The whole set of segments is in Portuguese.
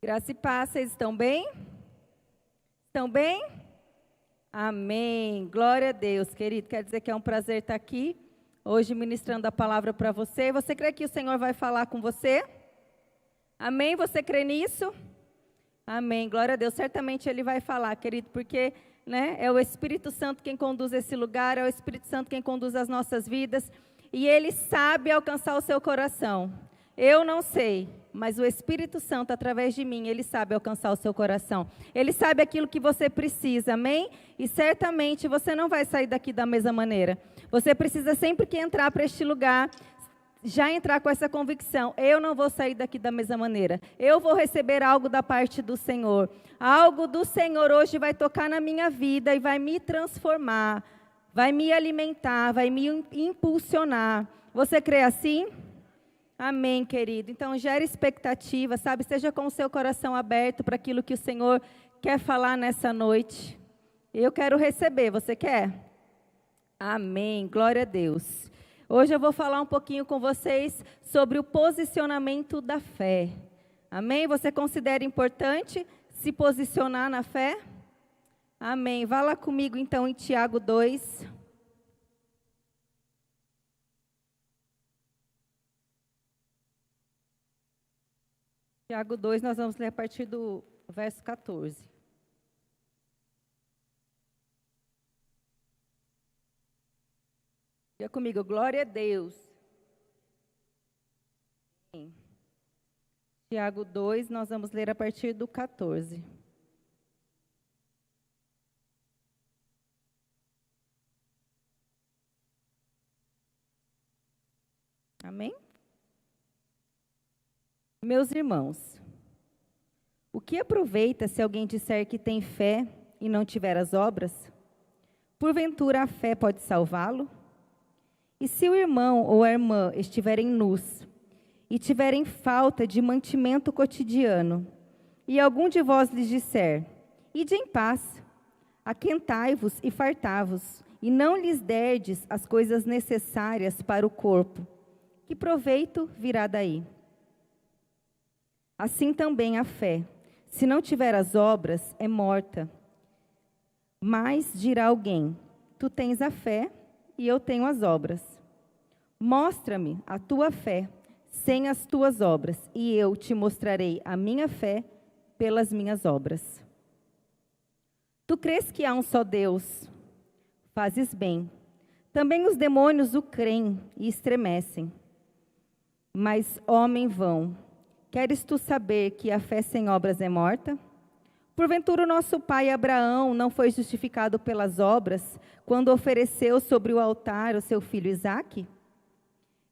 Graça e paz, vocês estão bem? Estão bem? Amém. Glória a Deus, querido. Quer dizer que é um prazer estar aqui, hoje ministrando a palavra para você. Você crê que o Senhor vai falar com você? Amém? Você crê nisso? Amém. Glória a Deus. Certamente Ele vai falar, querido, porque é o Espírito Santo quem conduz esse lugar, é o Espírito Santo quem conduz as nossas vidas, e Ele sabe alcançar o seu coração. Eu não sei, mas o Espírito Santo, através de mim, Ele sabe alcançar o seu coração. Ele sabe aquilo que você precisa, amém? E certamente você não vai sair daqui da mesma maneira. Você precisa sempre que entrar para este lugar, já entrar com essa convicção: eu não vou sair daqui da mesma maneira. Eu vou receber algo da parte do Senhor. Algo do Senhor hoje vai tocar na minha vida e vai me transformar, vai me alimentar, vai me impulsionar. Você crê assim? Amém, querido. Então, gere expectativa, sabe? Esteja com o seu coração aberto para aquilo que o Senhor quer falar nessa noite. Eu quero receber, você quer? Amém, glória a Deus. Hoje eu vou falar um pouquinho com vocês sobre o posicionamento da fé. Amém? Você considera importante se posicionar na fé? Amém. Vá lá comigo então em Tiago 2. Tiago 2, nós vamos ler a partir do verso 14. Diga comigo, glória a Deus. Tiago 2, nós vamos ler a partir do 14. Amém? Meus irmãos, o que aproveita se alguém disser que tem fé e não tiver as obras? Porventura a fé pode salvá-lo? E se o irmão ou a irmã estiverem nus e tiverem falta de mantimento cotidiano, e algum de vós lhes disser: ide em paz, aquentai-vos e fartai-vos, e não lhes derdes as coisas necessárias para o corpo, que proveito virá daí? Assim também a fé, se não tiver as obras, é morta. Mas dirá alguém: tu tens a fé e eu tenho as obras. Mostra-me a tua fé sem as tuas obras, e eu te mostrarei a minha fé pelas minhas obras. Tu crês que há um só Deus? Fazes bem. Também os demônios o creem e estremecem. Mas, homem vão, queres tu saber que a fé sem obras é morta? Porventura o nosso pai Abraão não foi justificado pelas obras, quando ofereceu sobre o altar o seu filho Isaque?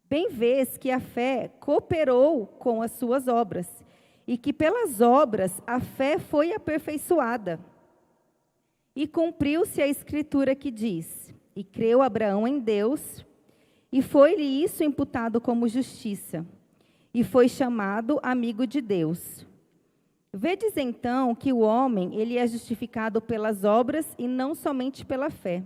Bem vês que a fé cooperou com as suas obras, e que pelas obras a fé foi aperfeiçoada. E cumpriu-se a escritura que diz: e creu Abraão em Deus, e foi-lhe isso imputado como justiça, e foi chamado amigo de Deus. Vedes então que o homem, ele é justificado pelas obras e não somente pela fé.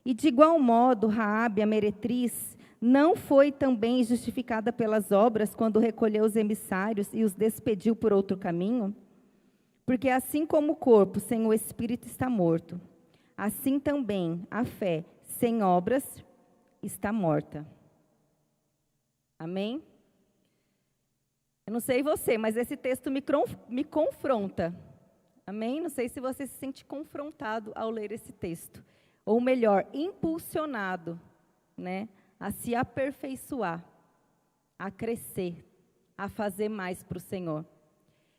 E de igual modo, Raabe, a meretriz, não foi também justificada pelas obras quando recolheu os emissários e os despediu por outro caminho? Porque assim como o corpo sem o espírito está morto, assim também a fé sem obras está morta. Amém? Eu não sei você, mas esse texto me confronta. Amém? Não sei se você se sente confrontado ao ler esse texto. Ou melhor, impulsionado, a se aperfeiçoar, a crescer, a fazer mais para o Senhor.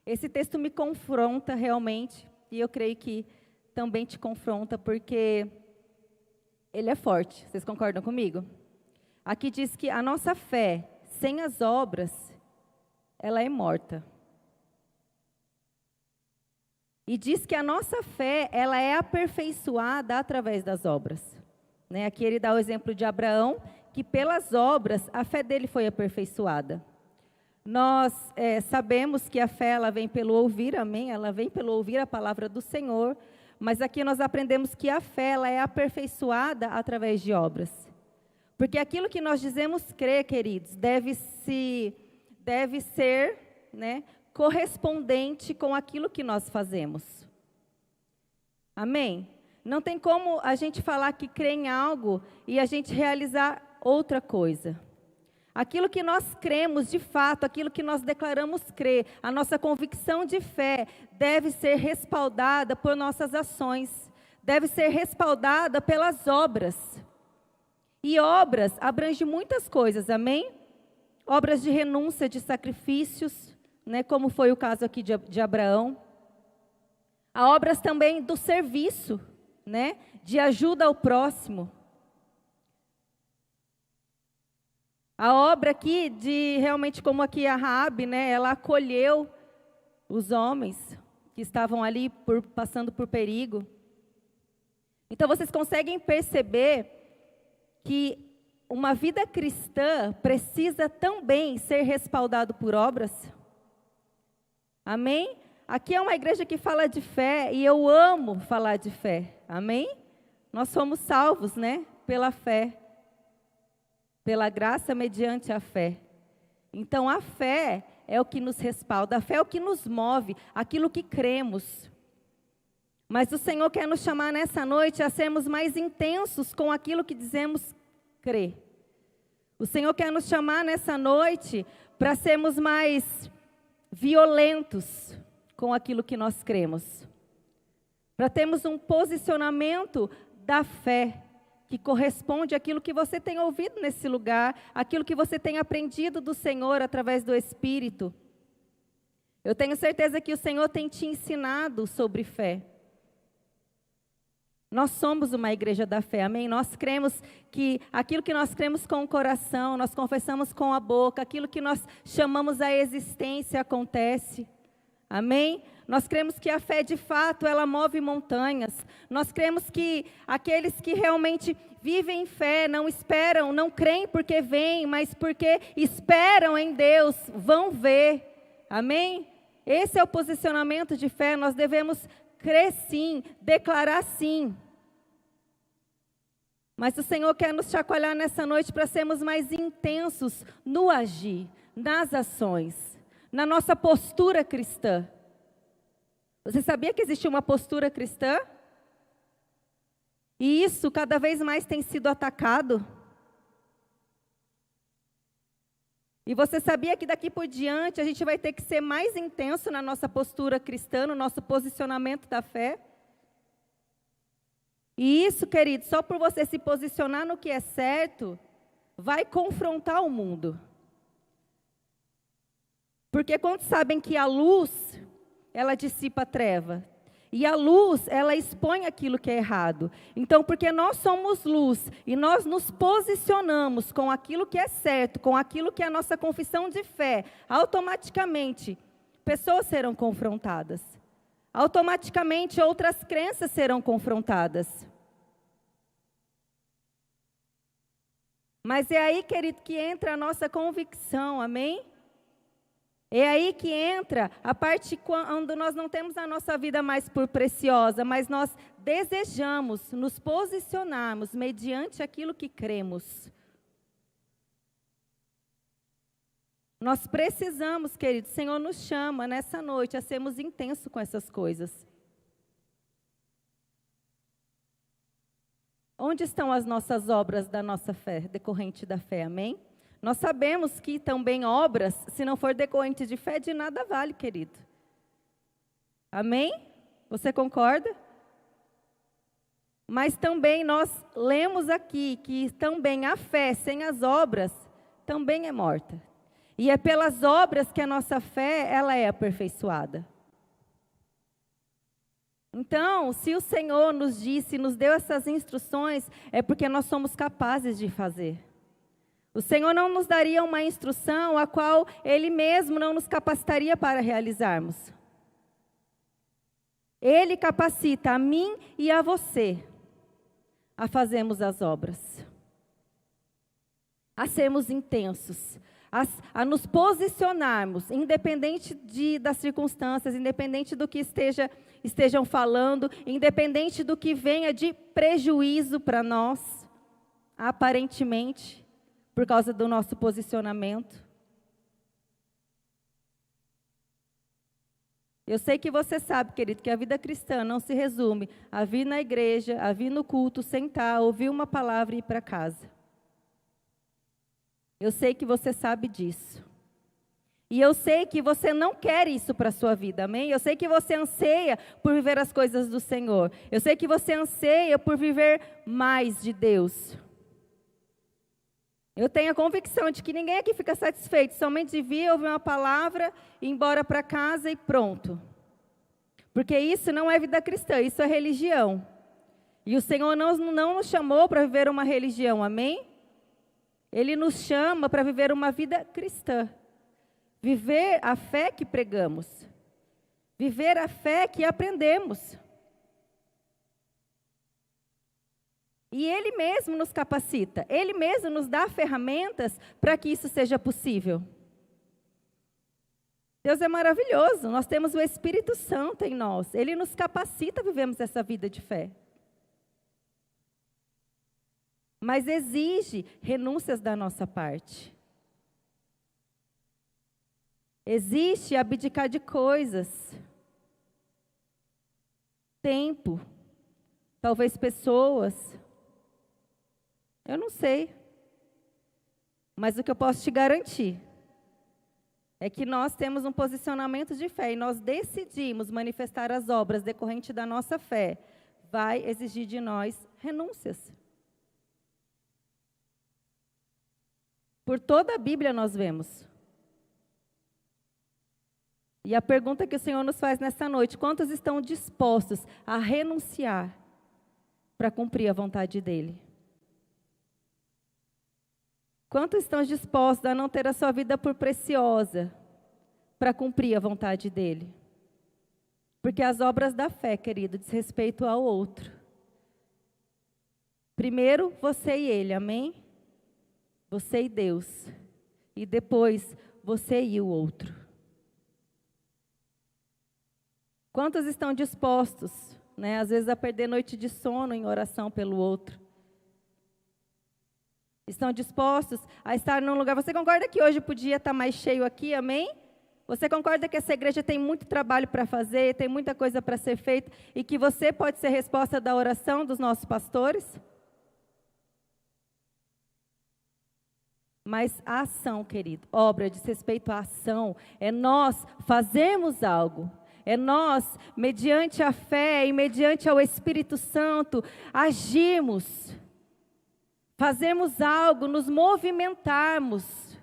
Esse texto me confronta realmente, e eu creio que também te confronta, porque ele é forte. Vocês concordam comigo? Aqui diz que a nossa fé, sem as obras, ela é morta. E diz que a nossa fé, ela é aperfeiçoada através das obras. Aqui ele dá o exemplo de Abraão, que pelas obras a fé dele foi aperfeiçoada. Nós sabemos que a fé, ela vem pelo ouvir, amém? Ela vem pelo ouvir a palavra do Senhor, mas aqui nós aprendemos que a fé, ela é aperfeiçoada através de obras. Porque aquilo que nós dizemos crer, queridos, deve ser correspondente com aquilo que nós fazemos. Amém? Não tem como a gente falar que crê em algo e a gente realizar outra coisa. Aquilo que nós cremos de fato, aquilo que nós declaramos crer, a nossa convicção de fé deve ser respaldada por nossas ações, deve ser respaldada pelas obras. E obras abrangem muitas coisas, amém? Obras de renúncia, de sacrifícios, né, como foi o caso aqui de Abraão. Há obras também do serviço, né, de ajuda ao próximo. A obra aqui de realmente como aqui a Raabe, né, ela acolheu os homens que estavam ali passando por perigo. Então vocês conseguem perceber que uma vida cristã precisa também ser respaldado por obras? Amém? Aqui é uma igreja que fala de fé e eu amo falar de fé. Amém? Nós somos salvos, né? Pela fé. Pela graça mediante a fé. Então a fé é o que nos respalda, a fé é o que nos move, aquilo que cremos. Mas o Senhor quer nos chamar nessa noite a sermos mais intensos com aquilo que dizemos crer. O Senhor quer nos chamar nessa noite para sermos mais violentos com aquilo que nós cremos. Para termos um posicionamento da fé que corresponde àquilo que você tem ouvido nesse lugar, aquilo que você tem aprendido do Senhor através do Espírito. Eu tenho certeza que o Senhor tem te ensinado sobre fé. Nós somos uma igreja da fé, amém? Nós cremos que aquilo que nós cremos com o coração, nós confessamos com a boca, aquilo que nós chamamos a existência acontece, amém? Nós cremos que a fé de fato, ela move montanhas. Nós cremos que aqueles que realmente vivem em fé, não esperam, não creem porque veem, mas porque esperam em Deus, vão ver, amém? Esse é o posicionamento de fé, nós devemos crer sim, declarar sim. Mas o Senhor quer nos chacoalhar nessa noite para sermos mais intensos no agir, nas ações, na nossa postura cristã. Você sabia que existe uma postura cristã? E isso cada vez mais tem sido atacado. E você sabia que daqui por diante a gente vai ter que ser mais intenso na nossa postura cristã, no nosso posicionamento da fé? E isso, querido, só por você se posicionar no que é certo, vai confrontar o mundo. Porque quando sabem que a luz, ela dissipa a treva. E a luz, ela expõe aquilo que é errado. Então, porque nós somos luz e nós nos posicionamos com aquilo que é certo, com aquilo que é a nossa confissão de fé, automaticamente, pessoas serão confrontadas. Automaticamente, outras crenças serão confrontadas. Mas é aí, querido, que entra a nossa convicção, amém? É aí que entra a parte quando nós não temos a nossa vida mais por preciosa, mas nós desejamos nos posicionarmos mediante aquilo que cremos. Nós precisamos, querido, o Senhor nos chama nessa noite a sermos intensos com essas coisas. Onde estão as nossas obras da nossa fé, decorrente da fé, amém? Nós sabemos que também obras, se não for decorrente de fé, de nada vale, querido. Amém? Você concorda? Mas também nós lemos aqui que também a fé sem as obras também é morta. E é pelas obras que a nossa fé, ela é aperfeiçoada. Então, se o Senhor nos disse, nos deu essas instruções, é porque nós somos capazes de fazer. O Senhor não nos daria uma instrução a qual Ele mesmo não nos capacitaria para realizarmos. Ele capacita a mim e a você a fazermos as obras, a sermos intensos, a nos posicionarmos, independente das circunstâncias, independente do que estejam falando, independente do que venha de prejuízo para nós, aparentemente, por causa do nosso posicionamento. Eu sei que você sabe, querido, que a vida cristã não se resume a vir na igreja, a vir no culto, sentar, ouvir uma palavra e ir para casa. Eu sei que você sabe disso. E eu sei que você não quer isso para a sua vida, amém? Eu sei que você anseia por viver as coisas do Senhor. Eu sei que você anseia por viver mais de Deus. Eu tenho a convicção de que ninguém aqui fica satisfeito somente de vir, ouvir uma palavra, ir embora para casa e pronto. Porque isso não é vida cristã, isso é religião. E o Senhor não nos chamou para viver uma religião, amém? Ele nos chama para viver uma vida cristã. Viver a fé que pregamos. Viver a fé que aprendemos. E Ele mesmo nos capacita, Ele mesmo nos dá ferramentas para que isso seja possível. Deus é maravilhoso, nós temos o Espírito Santo em nós, Ele nos capacita a vivermos essa vida de fé. Mas exige renúncias da nossa parte. Existe abdicar de coisas, tempo, talvez pessoas. Eu não sei, mas o que eu posso te garantir é que nós temos um posicionamento de fé e nós decidimos manifestar as obras decorrentes da nossa fé. Vai exigir de nós renúncias. Por toda a Bíblia nós vemos. E a pergunta que o Senhor nos faz nessa noite: quantos estão dispostos a renunciar para cumprir a vontade dEle? Quantos estão dispostos a não ter a sua vida por preciosa para cumprir a vontade dEle? Porque as obras da fé, querido, diz respeito ao outro. Primeiro, você e Ele, amém? Você e Deus. E depois, você e o outro. Quantos estão dispostos, às vezes, a perder noite de sono em oração pelo outro? Estão dispostos a estar num lugar... Você concorda que hoje podia estar mais cheio aqui, amém? Você concorda que essa igreja tem muito trabalho para fazer, tem muita coisa para ser feita, e que você pode ser resposta da oração dos nossos pastores? Mas a ação, querido, obra diz respeito à ação, é nós fazermos algo. É nós, mediante a fé e mediante ao Espírito Santo, agirmos, fazermos algo, nos movimentarmos.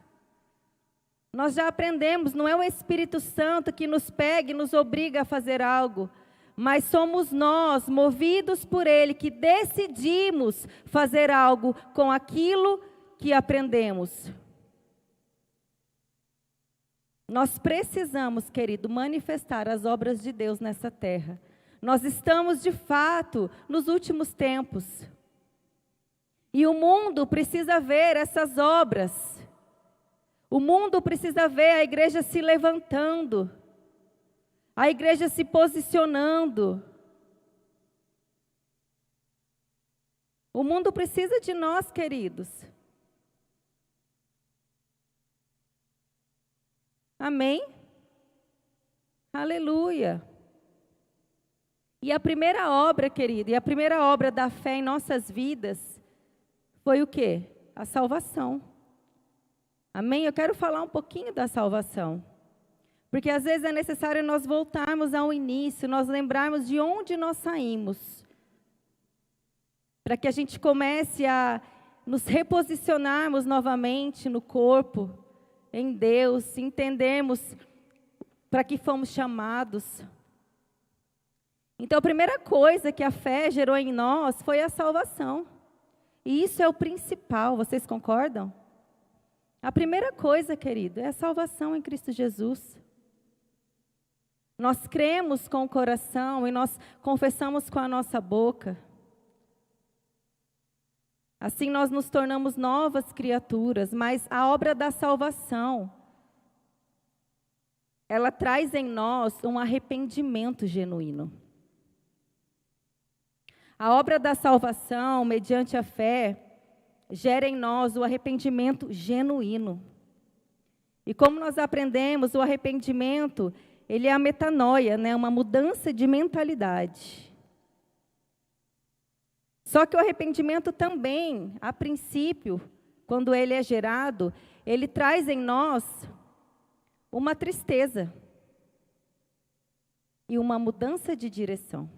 Nós já aprendemos, não é o Espírito Santo que nos pega e nos obriga a fazer algo, mas somos nós, movidos por Ele, que decidimos fazer algo com aquilo que aprendemos. Nós precisamos, querido, manifestar as obras de Deus nessa terra. Nós estamos, de fato, nos últimos tempos. E o mundo precisa ver essas obras. O mundo precisa ver a igreja se levantando. A igreja se posicionando. O mundo precisa de nós, queridos. Amém? Aleluia. E a primeira obra, querido, e a primeira obra da fé em nossas vidas foi o quê? A salvação. Amém? Eu quero falar um pouquinho da salvação. Porque às vezes é necessário nós voltarmos ao início, nós lembrarmos de onde nós saímos. Para que a gente comece a nos reposicionarmos novamente no corpo, em Deus, entendermos para que fomos chamados. Então, a primeira coisa que a fé gerou em nós foi a salvação. E isso é o principal, vocês concordam? A primeira coisa, querido, é a salvação em Cristo Jesus. Nós cremos com o coração e nós confessamos com a nossa boca. Assim nós nos tornamos novas criaturas, mas a obra da salvação, ela traz em nós um arrependimento genuíno. A obra da salvação, mediante a fé, gera em nós o arrependimento genuíno. E como nós aprendemos, o arrependimento, ele é a metanoia, né? Uma mudança de mentalidade. Só que o arrependimento também, a princípio, quando ele é gerado, ele traz em nós uma tristeza e uma mudança de direção.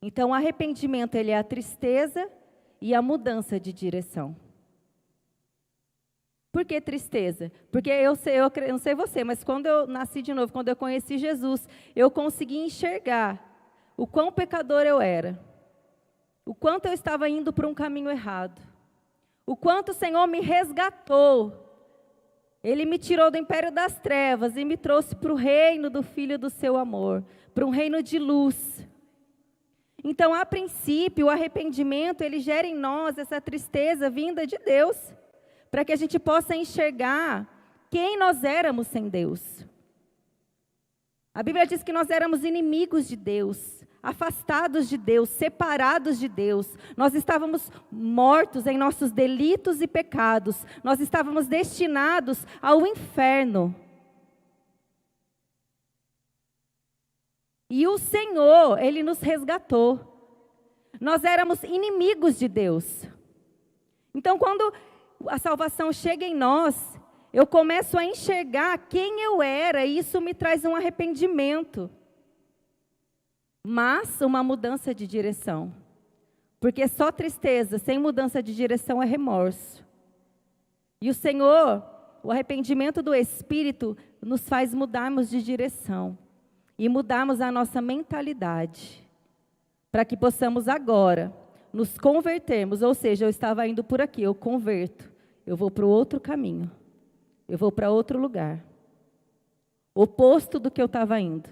Então, o arrependimento, ele é a tristeza e a mudança de direção. Por que tristeza? Porque eu não sei você, mas quando eu nasci de novo, quando eu conheci Jesus, eu consegui enxergar o quão pecador eu era, o quanto eu estava indo para um caminho errado, o quanto o Senhor me resgatou. Ele me tirou do império das trevas e me trouxe para o reino do Filho do seu amor, para um reino de luz. Então, a princípio, o arrependimento, ele gera em nós essa tristeza vinda de Deus, para que a gente possa enxergar quem nós éramos sem Deus. A Bíblia diz que nós éramos inimigos de Deus, afastados de Deus, separados de Deus. Nós estávamos mortos em nossos delitos e pecados. Nós estávamos destinados ao inferno. E o Senhor, Ele nos resgatou. Nós éramos inimigos de Deus. Então, quando a salvação chega em nós, eu começo a enxergar quem eu era, e isso me traz um arrependimento. Mas uma mudança de direção. Porque só tristeza, sem mudança de direção, é remorso. E o Senhor, o arrependimento do Espírito, nos faz mudarmos de direção. E mudarmos a nossa mentalidade. Para que possamos agora nos convertermos. Ou seja, eu estava indo por aqui, eu converto. Eu vou para o outro caminho. Eu vou para outro lugar. Oposto do que eu estava indo.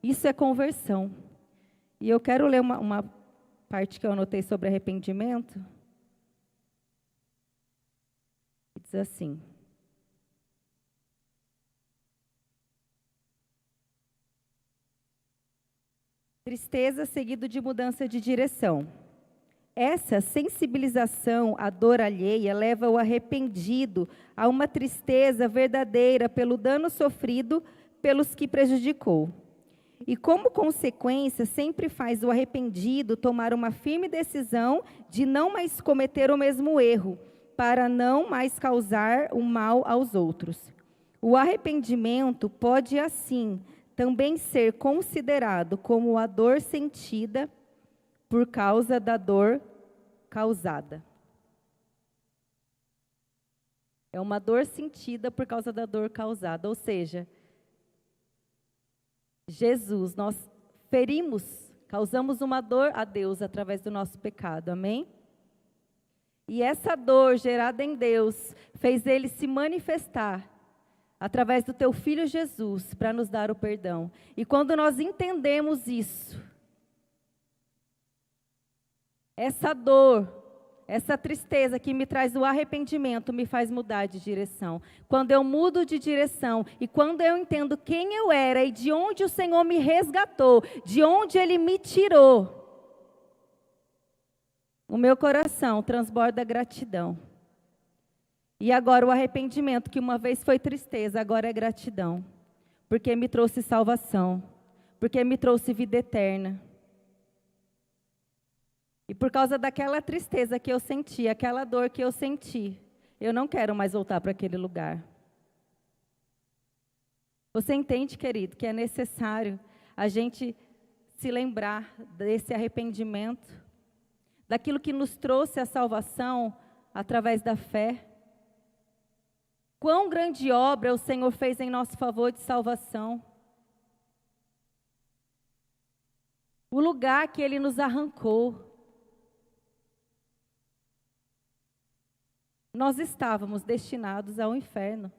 Isso é conversão. E eu quero ler uma parte que eu anotei sobre arrependimento. Diz assim. Tristeza seguido de mudança de direção. Essa sensibilização à dor alheia leva o arrependido a uma tristeza verdadeira pelo dano sofrido pelos que prejudicou. E como consequência, sempre faz o arrependido tomar uma firme decisão de não mais cometer o mesmo erro, para não mais causar o mal aos outros. O arrependimento pode, assim, também ser considerado como a dor sentida por causa da dor causada. É uma dor sentida por causa da dor causada. Ou seja, Jesus, nós ferimos, causamos uma dor a Deus através do nosso pecado, amém? E essa dor gerada em Deus fez Ele se manifestar através do teu Filho Jesus, para nos dar o perdão. E quando nós entendemos isso, essa dor, essa tristeza que me traz o arrependimento, me faz mudar de direção. Quando eu mudo de direção, e quando eu entendo quem eu era, e de onde o Senhor me resgatou, de onde Ele me tirou, o meu coração transborda gratidão. E agora o arrependimento, que uma vez foi tristeza, agora é gratidão. Porque me trouxe salvação. Porque me trouxe vida eterna. E por causa daquela tristeza que eu senti, aquela dor que eu senti, eu não quero mais voltar para aquele lugar. Você entende, querido, que é necessário a gente se lembrar desse arrependimento, daquilo que nos trouxe a salvação através da fé? Quão grande obra o Senhor fez em nosso favor de salvação. O lugar que Ele nos arrancou. Nós estávamos destinados ao inferno.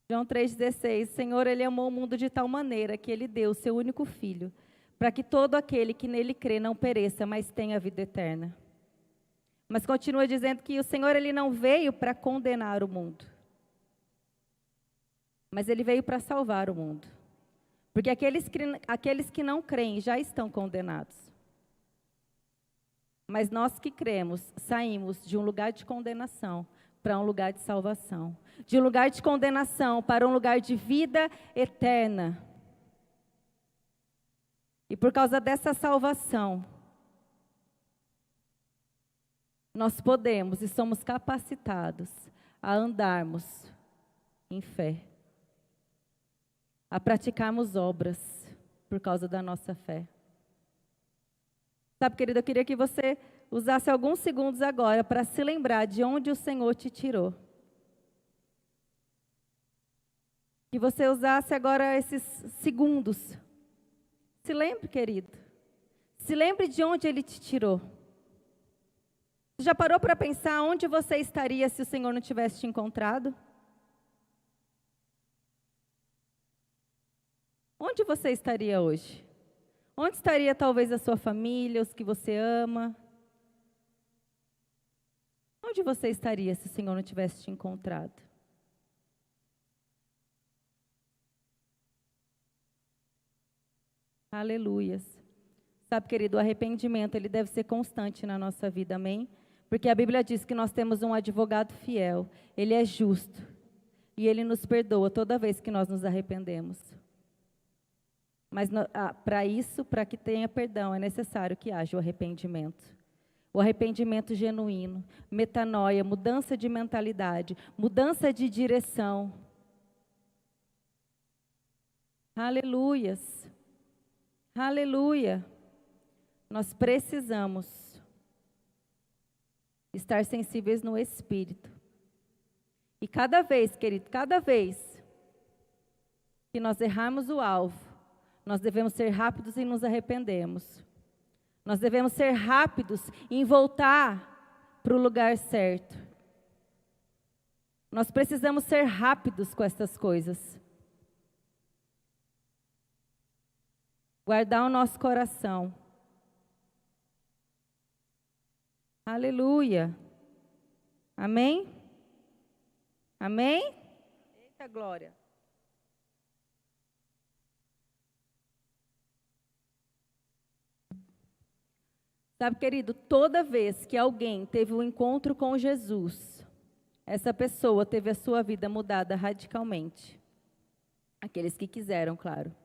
João 3,16, Senhor, Ele amou o mundo de tal maneira que Ele deu o seu único Filho, para que todo aquele que nele crê não pereça, mas tenha vida eterna. Mas continua dizendo que o Senhor, Ele não veio para condenar o mundo. Mas Ele veio para salvar o mundo. Porque aqueles que não creem já estão condenados. Mas nós que cremos, saímos de um lugar de condenação para um lugar de salvação, de um lugar de condenação para um lugar de vida eterna. E por causa dessa salvação, nós podemos e somos capacitados a andarmos em fé, a praticarmos obras por causa da nossa fé. Sabe, querido, eu queria que você usasse alguns segundos agora para se lembrar de onde o Senhor te tirou. Que você usasse agora esses segundos. Se lembre, querido. Se lembre de onde Ele te tirou. Você já parou para pensar onde você estaria se o Senhor não tivesse te encontrado? Onde você estaria hoje? Onde estaria talvez a sua família, os que você ama? Onde você estaria se o Senhor não tivesse te encontrado? Aleluias. Sabe, querido, o arrependimento, ele deve ser constante na nossa vida, amém? Porque a Bíblia diz que nós temos um advogado fiel, ele é justo, e ele nos perdoa toda vez que nós nos arrependemos. Mas para isso, para que tenha perdão, é necessário que haja o arrependimento. O arrependimento genuíno, metanoia, mudança de mentalidade, mudança de direção. Aleluias. Aleluia. Nós precisamos estar sensíveis no Espírito. E cada vez, querido, cada vez que nós errarmos o alvo, nós devemos ser rápidos em nos arrependermos. Nós devemos ser rápidos em voltar para o lugar certo. Nós precisamos ser rápidos com essas coisas. Guardar o nosso coração. Aleluia. Amém? Amém? Eita glória. Sabe, querido, toda vez que alguém teve um encontro com Jesus, essa pessoa teve a sua vida mudada radicalmente. Aqueles que quiseram, claro.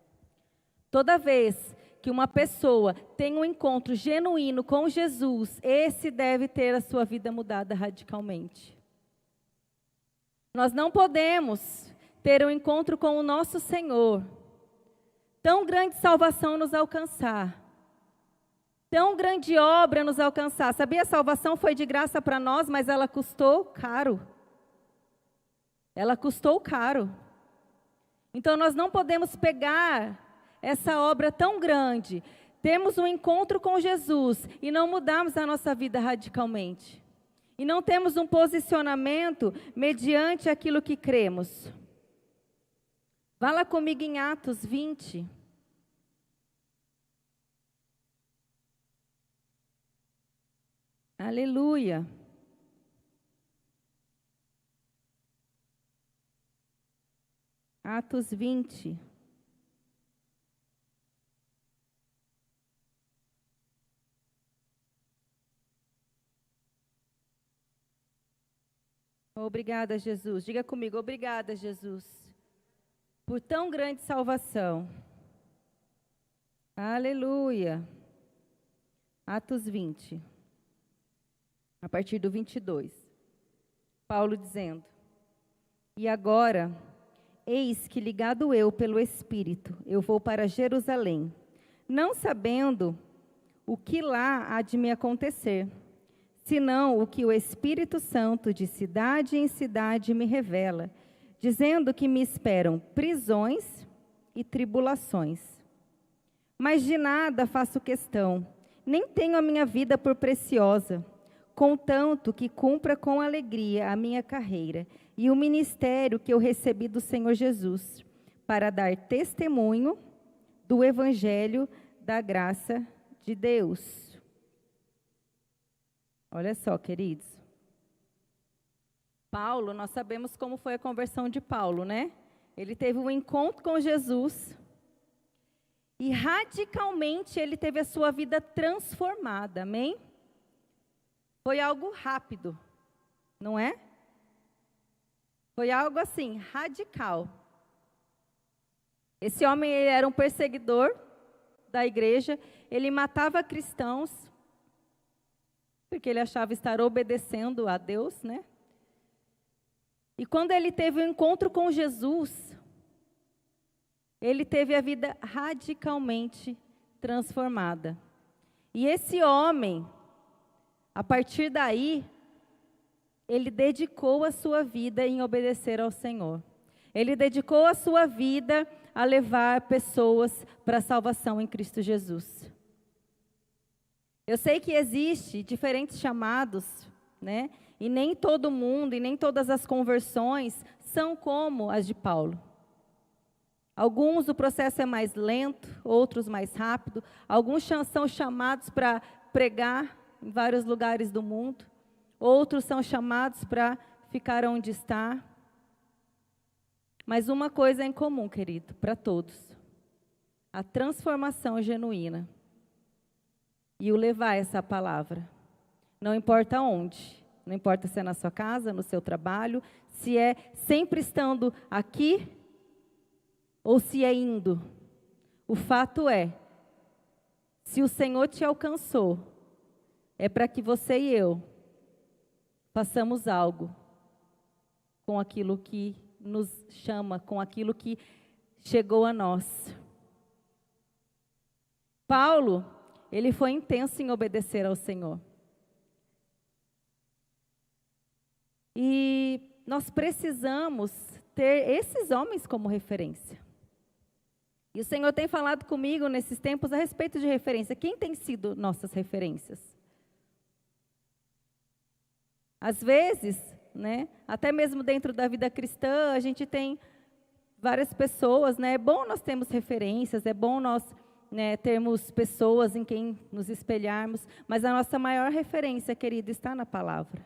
Toda vez que uma pessoa tem um encontro genuíno com Jesus, esse deve ter a sua vida mudada radicalmente. Nós não podemos ter um encontro com o nosso Senhor, tão grande salvação nos alcançar, tão grande obra nos alcançar. Sabia, a salvação foi de graça para nós, mas ela custou caro. Ela custou caro. Então nós não podemos pegar essa obra tão grande, temos um encontro com Jesus e não mudarmos a nossa vida radicalmente. E não temos um posicionamento mediante aquilo que cremos. Vá lá comigo em Atos 20. Aleluia. Atos 20. Obrigada, Jesus. Diga comigo, obrigada, Jesus, por tão grande salvação. Aleluia. Atos 20. A partir do 22. Paulo dizendo: E agora, eis que ligado eu pelo Espírito, eu vou para Jerusalém, não sabendo o que lá há de me acontecer, senão o que o Espírito Santo de cidade em cidade me revela, dizendo que me esperam prisões e tribulações. Mas de nada faço questão, nem tenho a minha vida por preciosa, contanto que cumpra com alegria a minha carreira e o ministério que eu recebi do Senhor Jesus, para dar testemunho do Evangelho da graça de Deus. Olha só, queridos. Paulo, nós sabemos como foi a conversão de Paulo, né? Ele teve um encontro com Jesus e radicalmente ele teve a sua vida transformada, amém? Foi algo rápido, não é? Foi algo assim, radical. Esse homem ele era um perseguidor da igreja, ele matava cristãos, porque ele achava estar obedecendo a Deus, né? E quando ele teve um encontro com Jesus, ele teve a vida radicalmente transformada. E esse homem, a partir daí, ele dedicou a sua vida em obedecer ao Senhor. Ele dedicou a sua vida a levar pessoas para a salvação em Cristo Jesus. Eu sei que existe diferentes chamados, né? E nem todo mundo, e nem todas as conversões são como as de Paulo. Alguns o processo é mais lento, outros mais rápido. Alguns são chamados para pregar em vários lugares do mundo. Outros são chamados para ficar onde está. Mas uma coisa é em comum, querido, para todos: a transformação genuína. E o levar essa palavra. Não importa onde, não importa se é na sua casa, no seu trabalho, se é sempre estando aqui ou se é indo. O fato é, se o Senhor te alcançou, é para que você e eu façamos algo com aquilo que nos chama, com aquilo que chegou a nós. Paulo, ele foi intenso em obedecer ao Senhor. E nós precisamos ter esses homens como referência. E o Senhor tem falado comigo nesses tempos a respeito de referência. Quem tem sido nossas referências? Às vezes, né, até mesmo dentro da vida cristã, a gente tem várias pessoas, né? É bom nós termos referências, é bom nós, né, termos pessoas em quem nos espelharmos, mas a nossa maior referência, querida, está na palavra.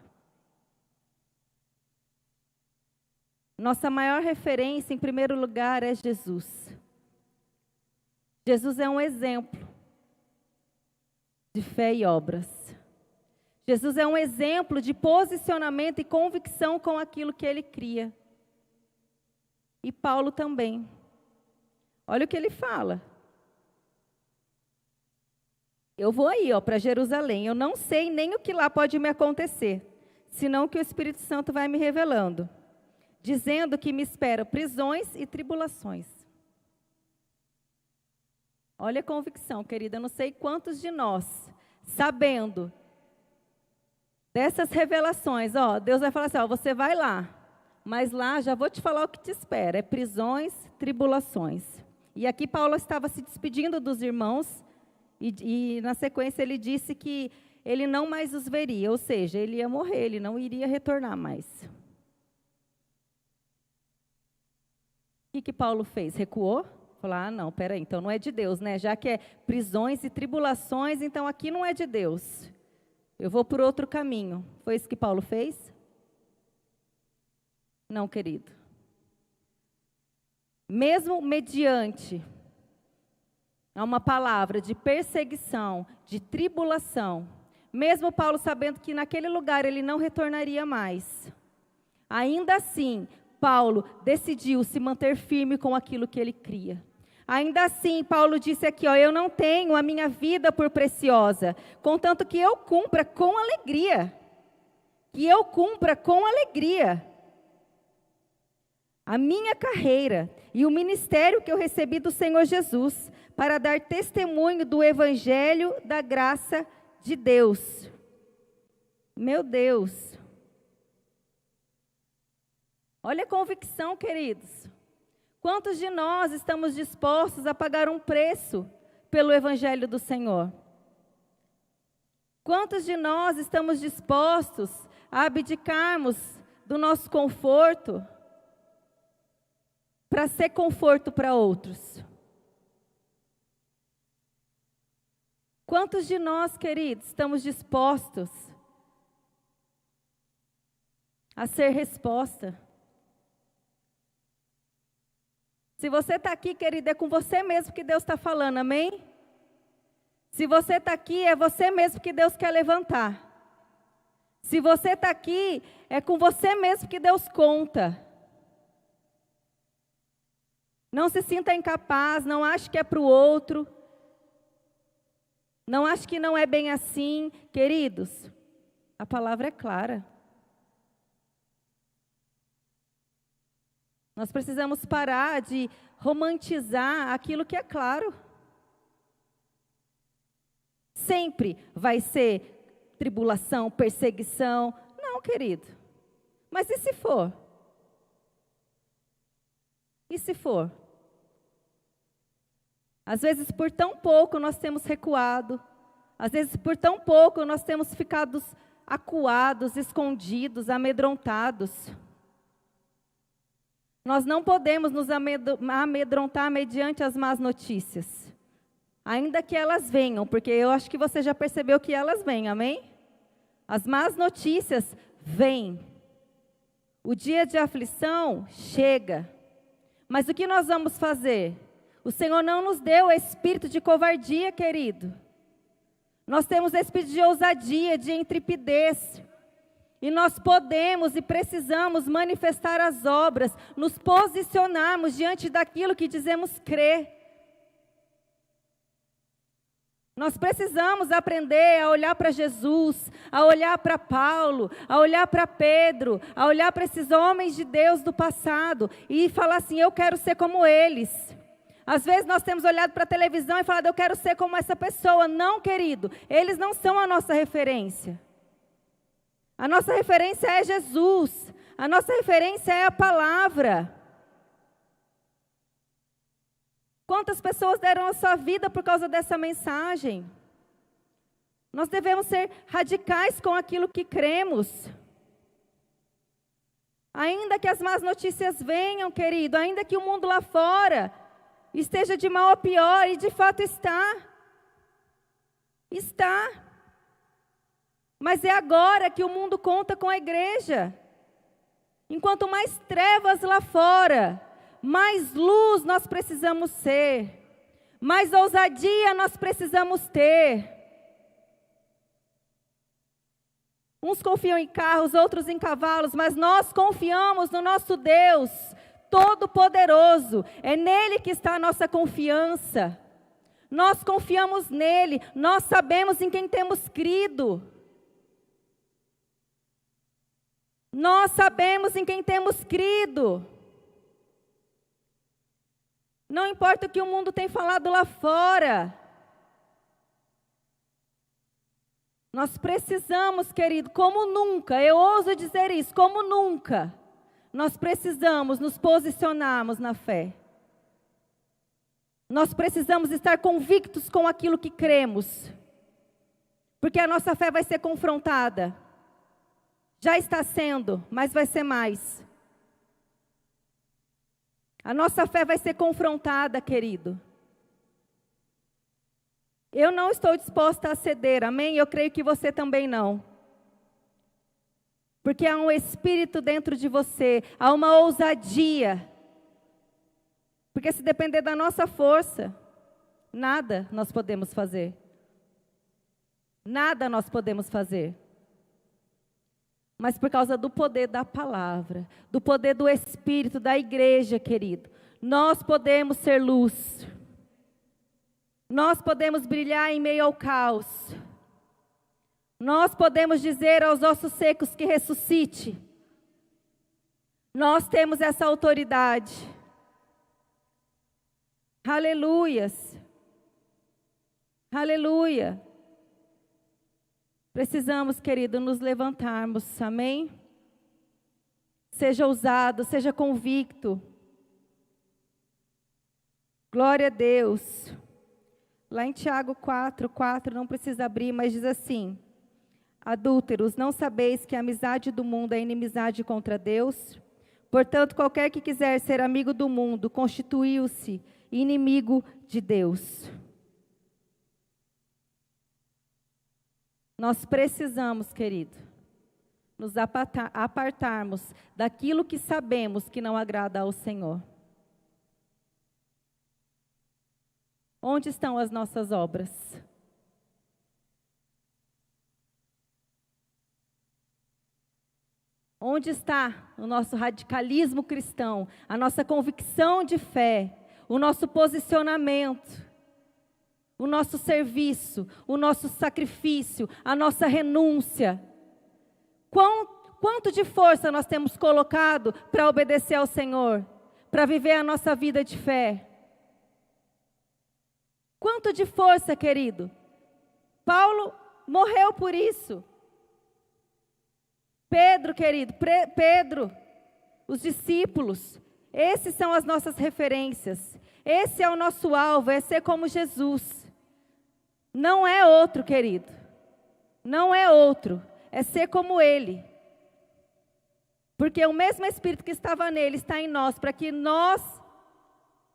Nossa maior referência, em primeiro lugar, é Jesus. Jesus é um exemplo de fé e obras. Jesus é um exemplo de posicionamento e convicção com aquilo que ele cria. E Paulo também. Olha o que ele fala. Eu vou aí, para Jerusalém. Eu não sei nem o que lá pode me acontecer, senão que o Espírito Santo vai me revelando, dizendo que me esperam prisões e tribulações. Olha a convicção, querida. Eu não sei quantos de nós, sabendo dessas revelações, Deus vai falar assim, você vai lá, mas lá já vou te falar o que te espera, é prisões, tribulações. E aqui Paulo estava se despedindo dos irmãos, e na sequência ele disse que ele não mais os veria, ou seja, ele ia morrer, ele não iria retornar mais. O que Paulo fez? Recuou? Falou, não, peraí, então não é de Deus, né? Já que é prisões e tribulações, então aqui não é de Deus. Eu vou por outro caminho. Foi isso que Paulo fez? Não, querido. Mesmo mediante a uma palavra de perseguição, de tribulação, mesmo Paulo sabendo que naquele lugar ele não retornaria mais, ainda assim, Paulo decidiu se manter firme com aquilo que ele cria. Ainda assim, Paulo disse aqui, eu não tenho a minha vida por preciosa, contanto que eu cumpra com alegria. Que eu cumpra com alegria a minha carreira e o ministério que eu recebi do Senhor Jesus, para dar testemunho do evangelho da graça de Deus. Meu Deus. Olha a convicção, queridos. Quantos de nós estamos dispostos a pagar um preço pelo evangelho do Senhor? Quantos de nós estamos dispostos a abdicarmos do nosso conforto para ser conforto para outros? Quantos de nós, queridos, estamos dispostos a ser resposta? Se você está aqui, querido, é com você mesmo que Deus está falando, amém? Se você está aqui, é você mesmo que Deus quer levantar. Se você está aqui, é com você mesmo que Deus conta. Não se sinta incapaz, não ache que é para o outro. Não ache que não é bem assim. Queridos, a palavra é clara. Nós precisamos parar de romantizar aquilo que é claro. Sempre vai ser tribulação, perseguição. Não, querido. Mas e se for? E se for? Às vezes, por tão pouco, nós temos recuado. Às vezes, por tão pouco, nós temos ficado acuados, escondidos, amedrontados. Nós não podemos nos amedrontar mediante as más notícias. Ainda que elas venham, porque eu acho que você já percebeu que elas vêm, amém? As más notícias vêm. O dia de aflição chega. Mas o que nós vamos fazer? O Senhor não nos deu espírito de covardia, querido. Nós temos espírito de ousadia, de intrepidez. E nós podemos e precisamos manifestar as obras, nos posicionarmos diante daquilo que dizemos crer. Nós precisamos aprender a olhar para Jesus, a olhar para Paulo, a olhar para Pedro, a olhar para esses homens de Deus do passado e falar assim, eu quero ser como eles. Às vezes nós temos olhado para a televisão e falado, eu quero ser como essa pessoa. Não, querido, eles não são a nossa referência. A nossa referência é Jesus, a nossa referência é a palavra. Quantas pessoas deram a sua vida por causa dessa mensagem? Nós devemos ser radicais com aquilo que cremos. Ainda que as más notícias venham, querido, ainda que o mundo lá fora esteja de mal a pior, e de fato está. Está. Mas é agora que o mundo conta com a igreja. Enquanto mais trevas lá fora, mais luz nós precisamos ser, mais ousadia nós precisamos ter. Uns confiam em carros, outros em cavalos, mas nós confiamos no nosso Deus Todo-Poderoso. É nele que está a nossa confiança. Nós confiamos nele, nós sabemos em quem temos crido. Nós sabemos em quem temos crido. Não importa o que o mundo tem falado lá fora. Nós precisamos, querido, como nunca, eu ouso dizer isso, como nunca, nós precisamos nos posicionarmos na fé. Nós precisamos estar convictos com aquilo que cremos. Porque a nossa fé vai ser confrontada. Já está sendo, mas vai ser mais. A nossa fé vai ser confrontada, querido. Eu não estou disposta a ceder, amém? Eu creio que você também não. Porque há um espírito dentro de você, há uma ousadia. Porque se depender da nossa força, nada nós podemos fazer. Nada nós podemos fazer. Mas por causa do poder da palavra, do poder do Espírito, da igreja, querido, nós podemos ser luz. Nós podemos brilhar em meio ao caos. Nós podemos dizer aos ossos secos que ressuscite. Nós temos essa autoridade. Aleluias. Aleluia. Precisamos, querido, nos levantarmos, amém? Seja ousado, seja convicto. Glória a Deus. Lá em Tiago 4:4, não precisa abrir, mas diz assim: adúlteros, não sabeis que a amizade do mundo é inimizade contra Deus? Portanto, qualquer que quiser ser amigo do mundo, constituiu-se inimigo de Deus. Nós precisamos, querido, nos apartarmos daquilo que sabemos que não agrada ao Senhor. Onde estão as nossas obras? Onde está o nosso radicalismo cristão, a nossa convicção de fé? o nosso posicionamento, o nosso serviço, o nosso sacrifício, a nossa renúncia. Quanto de força nós temos colocado para obedecer ao Senhor, para viver a nossa vida de fé? Quanto de força, querido? Paulo morreu por isso. Pedro, querido, Pedro, os discípulos, esses são as nossas referências. Esse é o nosso alvo, é ser como Jesus. Não é outro, querido. Não é outro, é ser como Ele. Porque o mesmo Espírito que estava nele está em nós, para que nós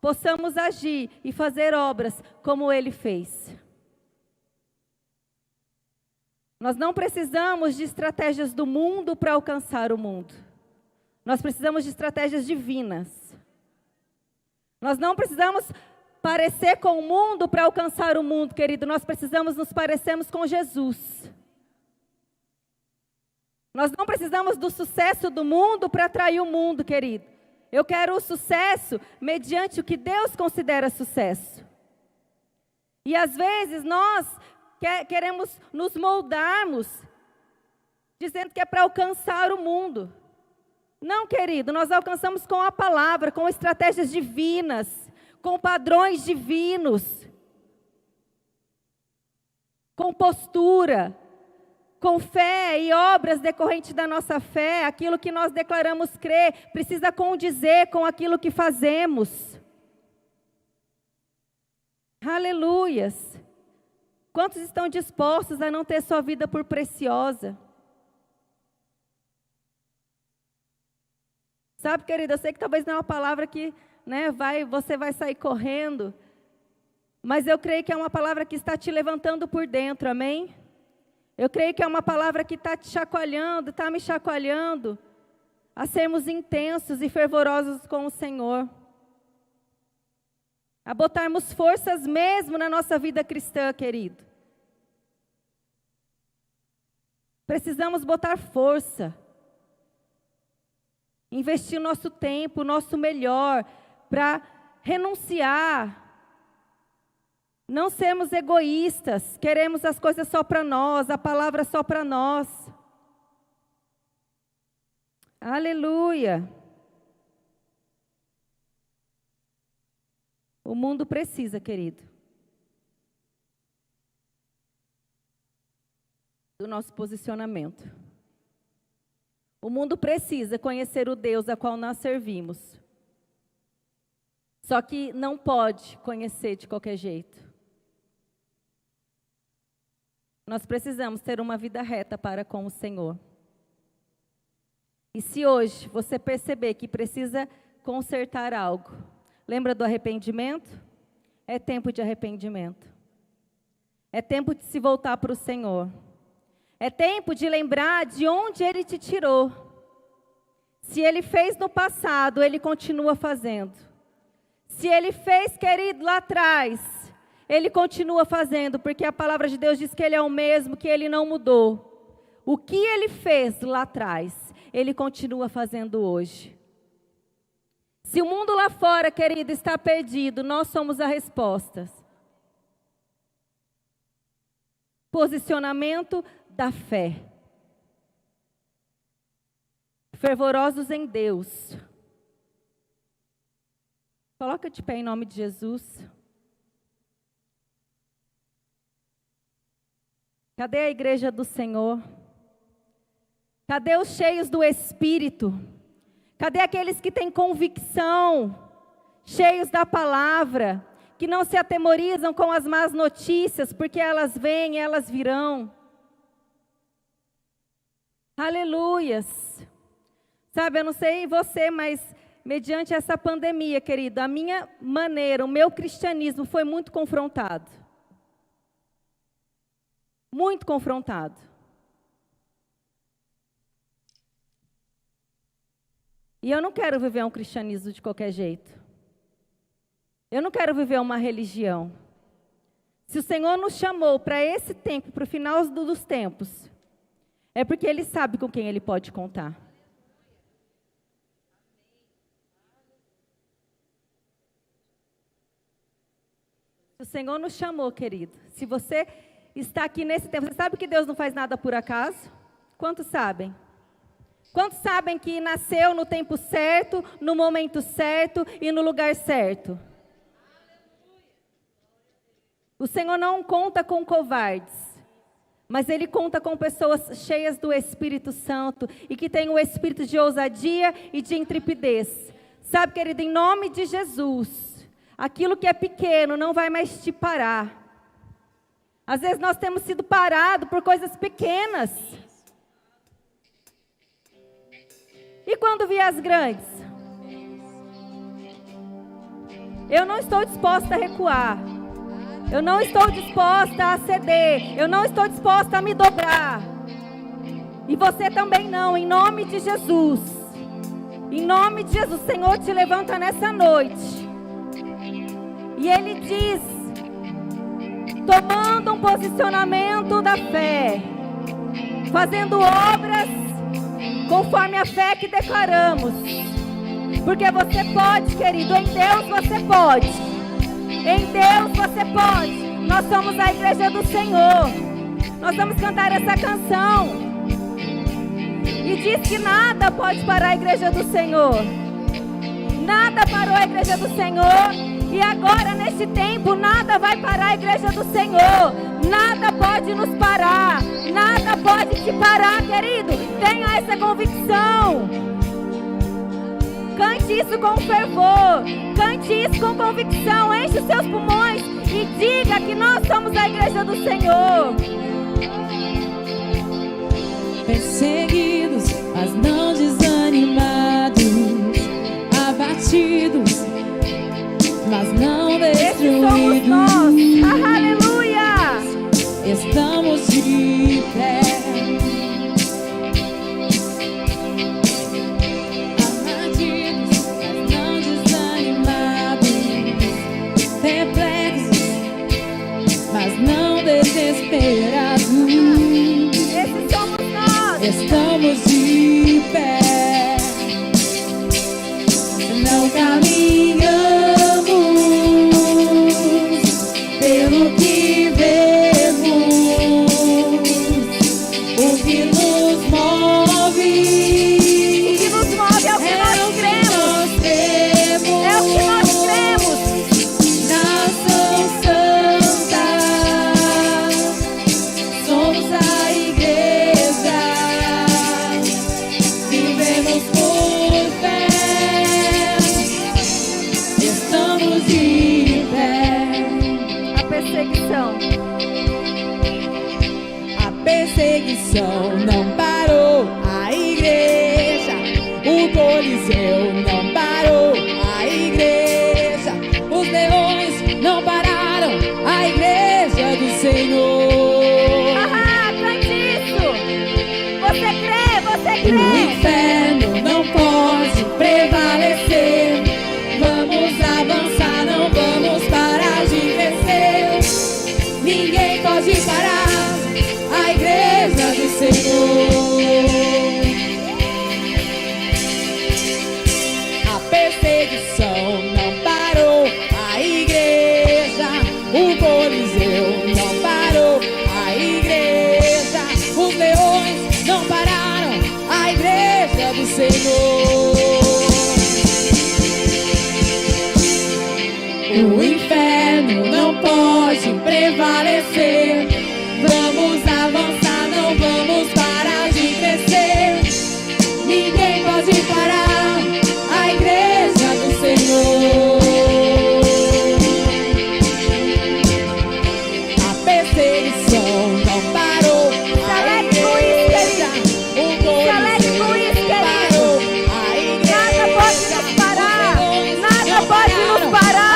possamos agir e fazer obras como Ele fez. Nós não precisamos de estratégias do mundo para alcançar o mundo. Nós precisamos de estratégias divinas. Nós não precisamos parecer com o mundo para alcançar o mundo, querido. Nós precisamos nos parecermos com Jesus. Nós não precisamos do sucesso do mundo para atrair o mundo, querido. Eu quero o sucesso mediante o que Deus considera sucesso. E às vezes nós queremos nos moldarmos, dizendo que é para alcançar o mundo. Não, querido, nós alcançamos com a palavra, com estratégias divinas, com padrões divinos, com postura, com fé e obras decorrentes da nossa fé. Aquilo que nós declaramos crer precisa condizer com aquilo que fazemos. Aleluias! Quantos estão dispostos a não ter sua vida por preciosa? Sabe, querido, eu sei que talvez não é uma palavra que, você vai sair correndo, mas eu creio que é uma palavra que está te levantando por dentro, amém? Eu creio que é uma palavra que está te chacoalhando, está me chacoalhando, a sermos intensos e fervorosos com o Senhor. A botarmos forças mesmo na nossa vida cristã, querido. Precisamos botar força. Investir o nosso tempo, o nosso melhor, para renunciar. Não sermos egoístas, queremos as coisas só para nós, a palavra só para nós. Aleluia. O mundo precisa, querido, do nosso posicionamento. O mundo precisa conhecer o Deus a qual nós servimos. Só que não pode conhecer de qualquer jeito. Nós precisamos ter uma vida reta para com o Senhor. E se hoje você perceber que precisa consertar algo, lembra do arrependimento? É tempo de arrependimento. É tempo de se voltar para o Senhor. É tempo de lembrar de onde Ele te tirou. Se Ele fez no passado, Ele continua fazendo. Se Ele fez, querido, lá atrás, Ele continua fazendo, porque a palavra de Deus diz que Ele é o mesmo, que Ele não mudou. O que Ele fez lá atrás, Ele continua fazendo hoje. Se o mundo lá fora, querido, está perdido, nós somos a resposta. Posicionamento da fé. Fervorosos em Deus. Coloca de pé em nome de Jesus. Cadê a igreja do Senhor? Cadê os cheios do Espírito? Cadê aqueles que têm convicção, cheios da palavra, que não se atemorizam com as más notícias, porque elas vêm e elas virão? Aleluias. Sabe, eu não sei você, mas mediante essa pandemia, querido, a minha maneira, o meu cristianismo foi muito confrontado. Muito confrontado. E eu não quero viver um cristianismo de qualquer jeito. Eu não quero viver uma religião. Se o Senhor nos chamou para esse tempo, para o final dos tempos, é porque Ele sabe com quem Ele pode contar. O Senhor nos chamou, querido. Se você está aqui nesse tempo, você sabe que Deus não faz nada por acaso? Quantos sabem? Quantos sabem que nasceu no tempo certo, no momento certo e no lugar certo? O Senhor não conta com covardes, mas Ele conta com pessoas cheias do Espírito Santo e que têm o espírito de ousadia e de intrepidez. Sabe, querido, em nome de Jesus, aquilo que é pequeno não vai mais te parar. Às vezes nós temos sido parados por coisas pequenas. E quando vier as grandes? Eu não estou disposta a recuar. Eu não estou disposta a ceder. Eu não estou disposta a me dobrar. E você também não, em nome de Jesus. Em nome de Jesus, o Senhor te levanta nessa noite. E Ele diz, tomando um posicionamento da fé, fazendo obras conforme a fé que declaramos. Porque você pode, querido, em Deus você pode. Em Deus você pode. Nós somos a igreja do Senhor. Nós vamos cantar essa canção. E diz que nada pode parar a igreja do Senhor. Nada parou a igreja do Senhor. E agora, neste tempo, nada vai parar a igreja do Senhor. Nada pode nos parar. Nada pode te parar, querido. Tenha essa convicção. Cante isso com fervor. Cante isso com convicção. Enche os seus pulmões e diga que nós somos a igreja do Senhor. Perseguidos, mas não desanimados, abatidos, mas não destruídos. Nós. Aleluia! Estamos de pé, abatidos, mas não desanimados, perplexos, mas não desesperados. Esses somos nós. Estamos de pé, não caminhamos pelo que vemos, o que nos move. O que nos move é o que nós cremos. É o que nós cremos. Nação Santa, somos a igreja, vivemos por fé, estamos de pé. A perseguição. A perseguição não parou a igreja, o Coliseu não parou a igreja, os leões não pararam a igreja do Senhor. Cante isso. Você crê, você O crê. inferno não pode prevalecer. Vamos avançar, não vamos parar de crescer. Ninguém pode parar a igreja do Senhor. A perseguição não parou a igreja, o Coliseu não parou a igreja, os leões não pararam a igreja do Senhor. O inferno não pode prevalecer. Vamos avançar, não vamos parar de crescer. Ninguém pode parar a igreja do Senhor. A perseguição não parou a igreja, o Coliseu não parou a igreja. Nada pode nos parar. Nada pode nos parar.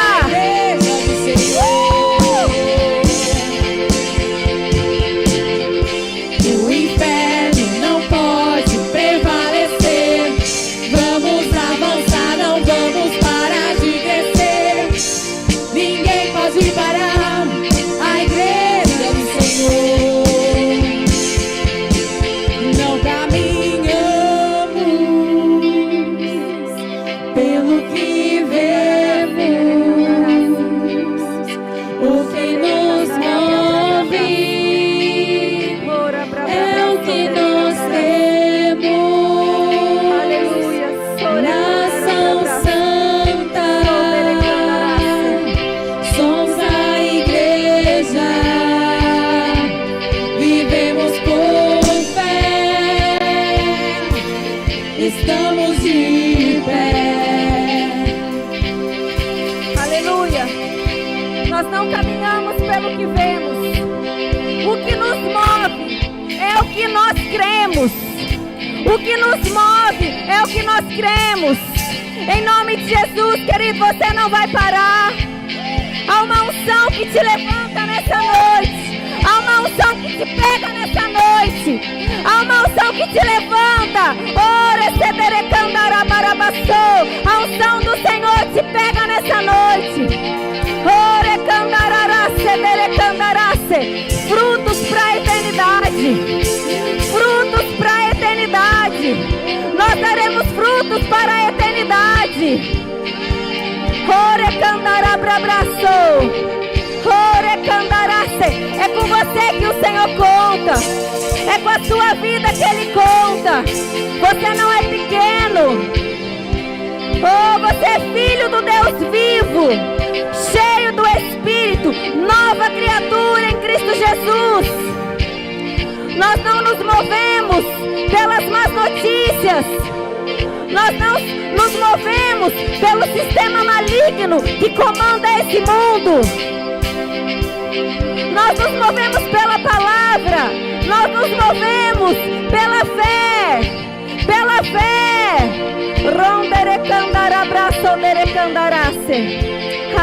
Nós não caminhamos pelo que vemos. O que nos move é o que nós cremos. O que nos move é o que nós cremos. Em nome de Jesus, querido, você não vai parar. Há uma unção que te levanta nessa noite. Há uma unção que te pega nessa noite. Há uma unção que te levanta. A unção do Senhor te pega nessa noite. Frutos para a eternidade. Frutos para a eternidade. Nós daremos frutos para a eternidade. É com você que o Senhor conta. É com a sua vida que Ele conta. Você não é pequeno. Oh, você é filho do Deus vivo, cheio do Espírito, nova criatura em Cristo Jesus. Nós não nos movemos pelas más notícias. Nós não nos movemos pelo sistema maligno que comanda esse mundo. Nós nos movemos pela palavra. Nós nos movemos pela fé. Pela fé.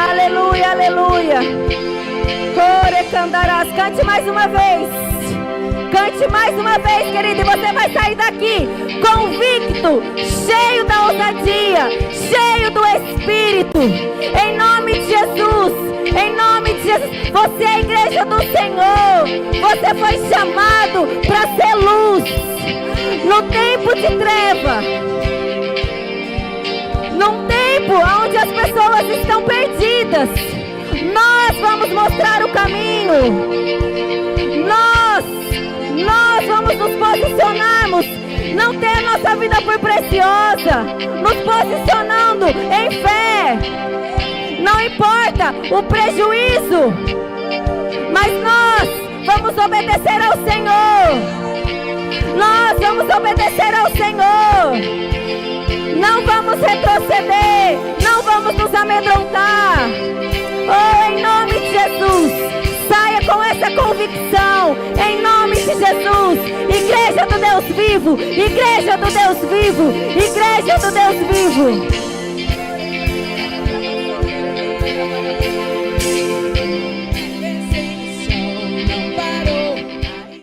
Aleluia, aleluia. Cante mais uma vez. Cante mais uma vez, querido, e você vai sair daqui convicto, cheio da ousadia, cheio do Espírito. Em nome de Jesus, em nome de Jesus. Você é a igreja do Senhor. Você foi chamado para ser luz no tempo de treva, num tempo onde as pessoas estão perdidas. Nós vamos mostrar o caminho. Nós vamos nos posicionarmos, não ter nossa vida por preciosa, nos posicionando em fé. Não importa o prejuízo, mas nós vamos obedecer ao Senhor. Nós vamos obedecer ao Senhor. Não vamos retroceder, não vamos nos amedrontar. Oh, em nome de Jesus. Saia com essa convicção, em nome de Jesus. Igreja do Deus vivo, igreja do Deus vivo, igreja do Deus vivo.